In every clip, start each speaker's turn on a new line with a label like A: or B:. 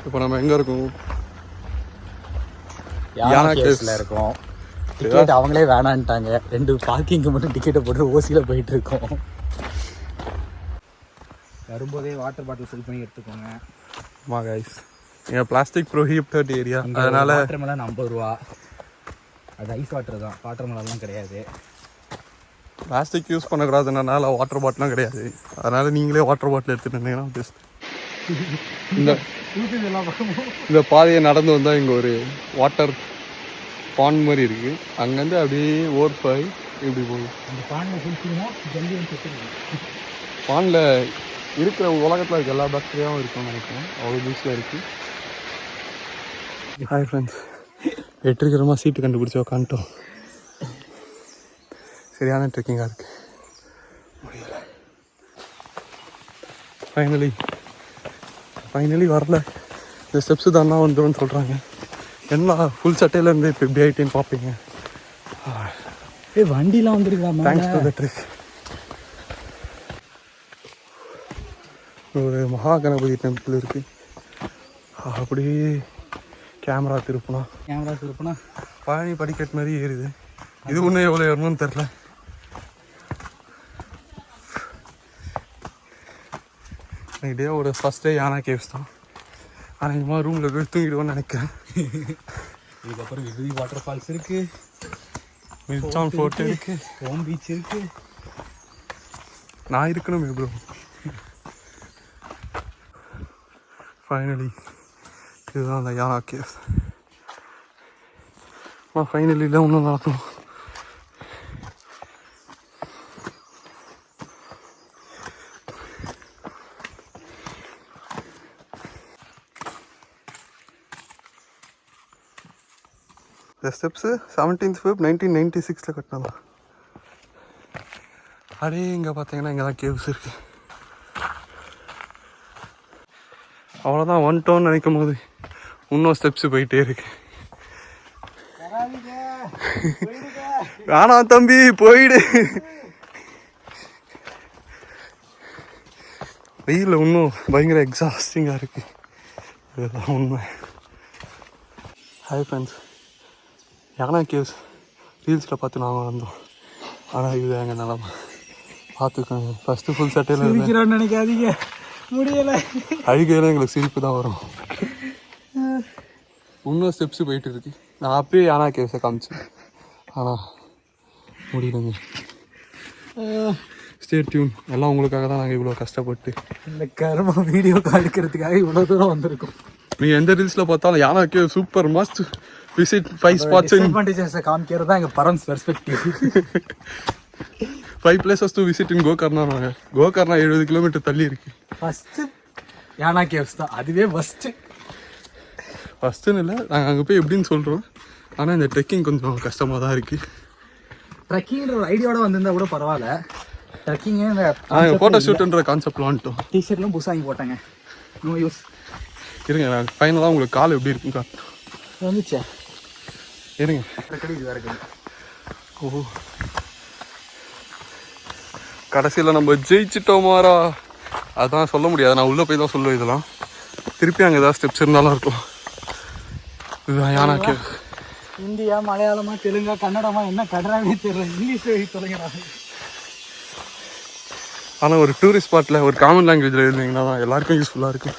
A: இப்போ நம்ம எங்கே இருக்கோம்?
B: யானை கேவ்ஸில் இருக்கோம். டிக்கெட் அவங்களே வேணான்ட்டாங்க. 2 பார்க்கிங்க்கு மட்டும் டிக்கெட்டை போட்டு ஓசியில் போயிட்டு இருக்கோம். வரும்போதே வாட்டர் பாட்டில் ஃபில் பண்ணி எடுத்துக்கோங்க.
A: ஆமாம் கைஸ், இங்கே பிளாஸ்டிக் ப்ரோஹிபிட்டட் ஏரியா, அதனால்
B: வாட்டர் மெலன் 50 ரூபா. அது ஐஸ் வாட்டர் தான், வாட்டர் மெலன்லாம் கிடையாது.
A: பிளாஸ்டிக் யூஸ் பண்ணக்கூடாதுனால வாட்டர் பாட்டிலாம் கிடையாது. அதனால் நீங்களே வாட்டர் பாட்டில் எடுத்துகிட்டு இருந்தீங்கன்னா பெஸ்ட். இந்த பாதையை நடந்து வந்தால் இங்கே ஒரு வாட்டர் பாண்ட் மாதிரி இருக்குது. அங்கேருந்து அப்படியே ஓர்ஃபாய் இப்படி போகுது.
B: அந்த பாண்டில் குளிச்சிங்கன்னா ஜல்லி வந்து
A: பாண்டில் இருக்கிற உலகத்தில் இருக்க எல்லா பாக்டீரியாவும் இருக்குன்னு நினைக்கிறேன். அவ்வளோ தூசியாக இருக்குது. ஹாய் ஃப்ரெண்ட்ஸ், வெற்றிகரமாக சீட்டு கண்டுபிடிச்சி உக்காந்துட்டோம். சரியான ட்ரெக்கிங்காக இருக்குது. முடியல. ஃபைனலி வரல. இந்த ஸ்டெப்ஸு தானா வந்துடும் சொல்கிறாங்க. என்ன ஃபுல் சட்டையிலேருந்து இப்போ இப்படி ஆகிட்டேன்னு பார்ப்பீங்க.
B: வண்டிலாம் வந்துருக்காமா.
A: Thanks to the trick. ஒரு மகா கணபதி டெம்பிள் இருக்குது. அப்படியே கேமரா திருப்பினா பழனி படிக்கட்டு மாதிரி ஏறுது. இது ஒன்றும் எவ்வளோ ஏறணும்னு தெரில. இன்னைக்கு டேவோட ஃபஸ்ட் டே யானா கேவ்ஸ் தான். அநேகமாக ரூமில் போய் தூங்கிடுவோன்னு நினைக்கிறேன்.
B: இதுக்கப்புறம் விபதி வாட்டர் ஃபால்ஸ் இருக்குது,
A: மில்சான் ஃபோர்ட் இருக்குது,
B: ஹோம் பீச் இருக்குது.
A: நான் இருக்கணுமே ப்ரோ. ஃபைனலி இதுதான் அந்த யானா கேவ்ஸ். ஃபைனலியில் ஒன்றும் நடக்கும். இந்த ஸ்டெப்ஸு 17th Feb 1996 கட்டினதான். அப்படியே இங்கே பார்த்தீங்கன்னா இங்கே தான் கேவ்ஸ் இருக்குது. அவ்வளோதான் வந்துட்டோன்னு நினைக்கும் போது இன்னும் ஸ்டெப்ஸு போயிட்டே இருக்கு. வேணாம் தம்பி போயிடு. வெயிலில் இன்னும் பயங்கர எக்ஸாஸ்டிங்காக இருக்குது. இதுதான் உண்மை. ஹாய் ஃப்ரெண்ட்ஸ், யானா கேவ்ஸ் ரீல்ஸில் பார்த்து நாங்கள் வந்தோம். ஆனால் இது எங்கள் நிலமை பார்த்துக்கோங்க. ஃபஸ்ட்டு ஃபுல் சட்டையில்
B: நினைக்காதீங்க, முடியலை.
A: அழுகையெல்லாம் எங்களுக்கு சிரிப்பு தான் வரும். இன்னும் ஸ்டெப்ஸு போயிட்டு இருக்கு. நான் அப்பயே யானா கேவ்ஸை காமிச்சேன், ஆனால் முடியலைங்க. Stay tune. எல்லாம் உங்களுக்காக தான் நாங்கள் இவ்வளோ கஷ்டப்பட்டு
B: இந்த கர்ம வீடியோ காலிக்கிறதுக்காக இவ்வளோ தூரம் வந்திருக்கோம்.
A: நீங்கள் எந்த ரீல்ஸில் பார்த்தாலும் Yana cave super must visit 5 spots.
B: அட்வான்டேஜஸை காமிக்கிறது தான் எங்கள் Params perspective.
A: 5 places to visit in Gokarna. நாங்கள் கோகர்ணா 70 கிலோமீட்டர் தள்ளி இருக்குது.
B: ஃபஸ்ட்டு யானா கேவ்ஸ் தான், அதுவே
A: ஃபஸ்ட்டுன்னு இல்லை, நாங்கள் அங்கே போய் எப்படின்னு சொல்கிறோம். ஆனால் இந்த ட்ரெக்கிங் கொஞ்சம் கஷ்டமாக தான் இருக்குது.
B: ட்ரெக்கிங்கிற ஒரு ஐடியாவோட வந்திருந்தா கூட பரவாயில்ல. ட்ரெக்கிங்கே
A: நாங்கள் ஃபோட்டோ ஷூட்டுன்ற கான்செப்டில் வந்துட்டோம்.
B: டிஷர்ட்லாம் புதுசாக வாங்கி போட்டாங்க, நோ யூஸ்.
A: இருங்க, நான் ஃபைனலாக உங்களுக்கு கால் எப்படி இருக்குன்னு காட்டுறேன்.
B: வந்துச்சே
A: இருங்க.
B: இது வேறு கிடையாது.
A: ஓ, கடைசியில் நம்ம ஜெயிச்சிட்டோமாரா, அதான் சொல்ல முடியாது. நான் உள்ளே போய் தான் சொல்லுவேன். இதெல்லாம் திருப்பி அங்கே ஏதாவது ஸ்டெப்ஸ் இருந்தாலும் இருக்கும். இதுதான் யானா கேவ்.
B: இந்தியா, மலையாளமா, தெலுங்கா, கன்னடமா, என்ன கன்னடாவே தெரியல. இங்கிலீஷ் தொலைங்கிறாங்க.
A: ஆனால் ஒரு டூரிஸ்ட் ஸ்பாட்டில் ஒரு காமன் லாங்குவேஜில் எழுதிங்கன்னா தான் எல்லாருக்கும் யூஸ்ஃபுல்லாக இருக்குது.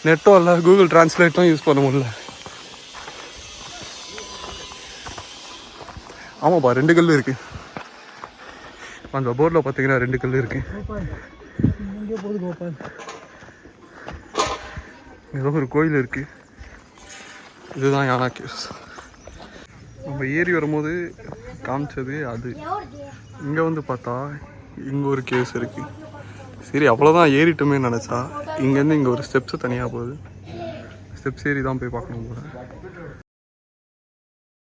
A: நெட்டும் இல்லை, கூகுள் டிரான்ஸ்லேட்டும் யூஸ் பண்ண முடியல. ஆமாப்பா, 2 கல் இருக்குது. அந்த போர்டில் பார்த்தீங்கன்னா 2 கல் இருக்குது. ஏதோ ஒரு கோயில் இருக்குது. இதுதான் யானா கேவ்ஸ். நம்ம ஏறி வரும்போது காமிச்சது அது. இங்கே வந்து பார்த்தா இங்கே ஒரு கேவ்ஸ் இருக்குது. சரி, அவ்வளோதான் ஏறிட்டுமே நினச்சா இங்கேருந்து இங்கே ஒரு ஸ்டெப்ஸு தனியாக போகுது. ஸ்டெப்ஸ் ஏறி தான் போய் பார்க்கணும் போல.